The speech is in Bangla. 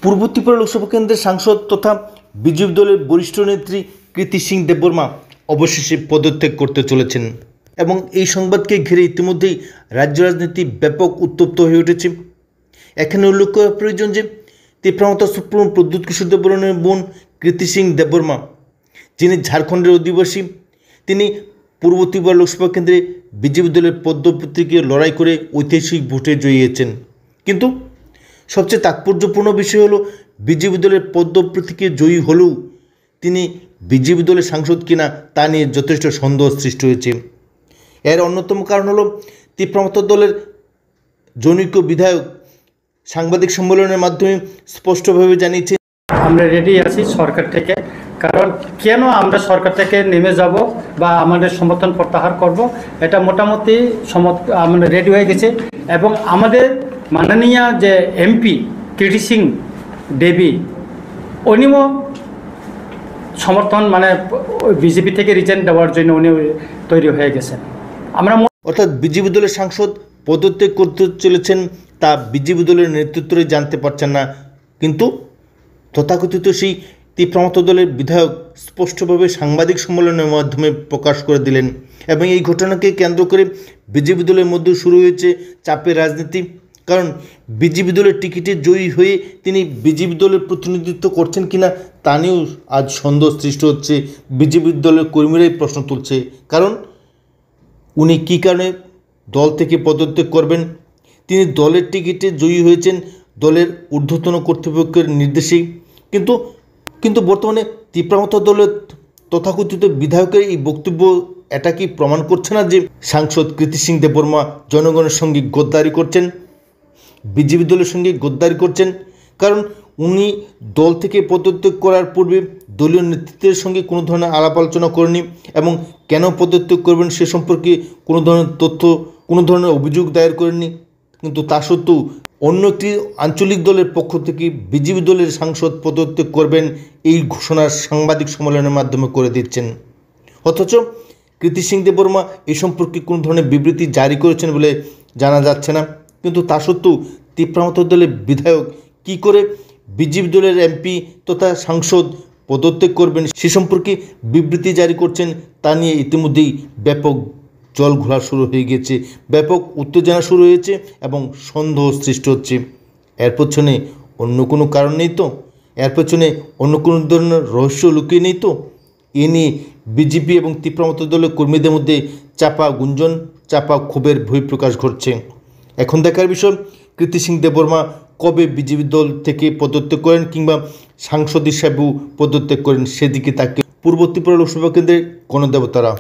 পূর্ব ত্রিপুরা লোকসভা কেন্দ্রের সাংসদ তথা বিজেপি দলের বরিষ্ঠ নেত্রী কৃতি সিং দেববর্মা অবশেষে পদত্যাগ করতে চলেছেন এবং এই সংবাদকে ঘিরে ইতিমধ্যেই রাজ্য রাজনীতি ব্যাপক উত্তপ্ত হয়ে উঠেছে। এখানে উল্লেখ করা প্রয়োজন যে তীব্রমতা সুপ্রিমো প্রদ্যুৎ কিশোর দেববর্মার বোন কৃতি সিং দেববর্মা, যিনি ঝাড়খণ্ডের অধিবাসী, তিনি পূর্ব ত্রিপুরা লোকসভা কেন্দ্রে বিজেপি দলের পদপ্রার্থীকে লড়াই করে ঐতিহাসিক ভোটে জয়ী হয়েছেন। কিন্তু সবচেয়ে তাৎপর্যপূর্ণ বিষয় হলো বিজেপি দলের পদপ্রার্থীকে জয়ী হলেও তিনি বিজেপি দলের সাংসদ কিনা তা নিয়ে যথেষ্ট সন্দেহ সৃষ্টি হয়েছে। এর অন্যতম কারণ হলো তীব্রমতা দলের জনৈক বিধায়ক সাংবাদিক সম্মেলনের মাধ্যমে স্পষ্টভাবে জানিয়েছে, আমরা রেডি আছি সরকার থেকে, কারণ কেন আমরা সরকার থেকে নেমে যাব বা আমাদের সমর্থন প্রত্যাহার করব, এটা মোটামুটি আমরা রেডি হয়ে গেছে। এবং আমাদের মাননীয় যে এমপি কৃতি সিং দেবী, উনিও সমর্থন বিজেপি থেকে রিজাইন দেওয়ার জন্য উনি তৈরি হয়ে গেছেন। আমরা অর্থাৎ বিজেপি দলের সাংসদ পদত্যাগ করতে চলেছেন তা বিজেপি দলের নেতৃত্বই জানতে পারছেন না, কিন্তু তথাকথিত সেই তীব্রমতা দলের বিধায়ক স্পষ্টভাবে সাংবাদিক সম্মেলনের মাধ্যমে প্রকাশ করে দিলেন এবং এই ঘটনাকে কেন্দ্র করে বিজেপি দলের মধ্যে শুরু হয়েছে চাপের রাজনীতি। কারণ বিজেপি দলের টিকিটে জয়ী হয়ে তিনি বিজেপি দলের প্রতিনিধিত্ব করছেন কিনা তা নিয়েও আজ সন্দেহ সৃষ্টি হচ্ছে। বিজেপি দলের কর্মীরাই প্রশ্ন তুলছে, কারণ উনি কী কারণে দল থেকে পদত্যাগ করবেন। তিনি দলের টিকিটে জয়ী হয়েছেন দলের ঊর্ধ্বতন কর্তৃপক্ষের নির্দেশেই, কিন্তু বর্তমানে তীব্রমতা দলের তথাকথিত বিধায়কের এই বক্তব্য এটা কি প্রমাণ করছে না যে সাংসদ কৃতি সিং দেববর্মা জনগণের সঙ্গে গদ্দারি করছেন, বিজেপি দলের সঙ্গে গদ্দারি করছেন? কারণ উনি দল থেকে পদত্যাগ করার পূর্বে দলীয় নেতৃত্বের সঙ্গে কোনো ধরনের আলাপ আলোচনা করেনি এবং কেন পদত্যাগ করবেন সে সম্পর্কে কোনো ধরনের তথ্য, কোনো ধরনের অভিযোগ দায়ের করেননি। কিন্তু তা সত্ত্বেও অন্য একটি আঞ্চলিক দলের পক্ষ থেকে বিজেপি দলের সাংসদ পদত্যাগ করবেন এই ঘোষণা সাংবাদিক সম্মেলনের মাধ্যমে করে দিচ্ছেন। অথচ কৃতি সিং দেববর্মা এই সম্পর্কে কোনো ধরনের বিবৃতি জারি করেছেন বলে জানা যাচ্ছে না। কিন্তু তা সত্ত্বেও তীব্রমতা দলের বিধায়ক কী করে বিজেপি দলের এমপি তথা সাংসদ পদত্যাগ করবেন সে সম্পর্কে বিবৃতি জারি করছেন তা নিয়ে ইতিমধ্যেই ব্যাপক জল ঘোলা শুরু হয়ে গেছে, ব্যাপক উত্তেজনা শুরু হয়েছে এবং সন্দেহ সৃষ্টি হচ্ছে। এর পেছনে অন্য কোনো কারণ নেই তো? এর পেছনে অন্য কোনো ধরনের রহস্য লুকিয়ে নেই তো? এ নিয়ে বিজেপি এবং তীব্রমতা দলের কর্মীদের মধ্যে চাপা গুঞ্জন, চাপা ক্ষোভের বহিঃপ্রকাশ ঘটছে। এখন দেখার বিষয় কৃতি সিং দেববর্মা কবে বিজেপি দল থেকে পদত্যাগ করেন কিংবা সাংসদ হিসাবেও পদত্যাগ করেন, সেদিকে তাকে পূর্ব ত্রিপুরা লোকসভা কেন্দ্রের গণদেবতারা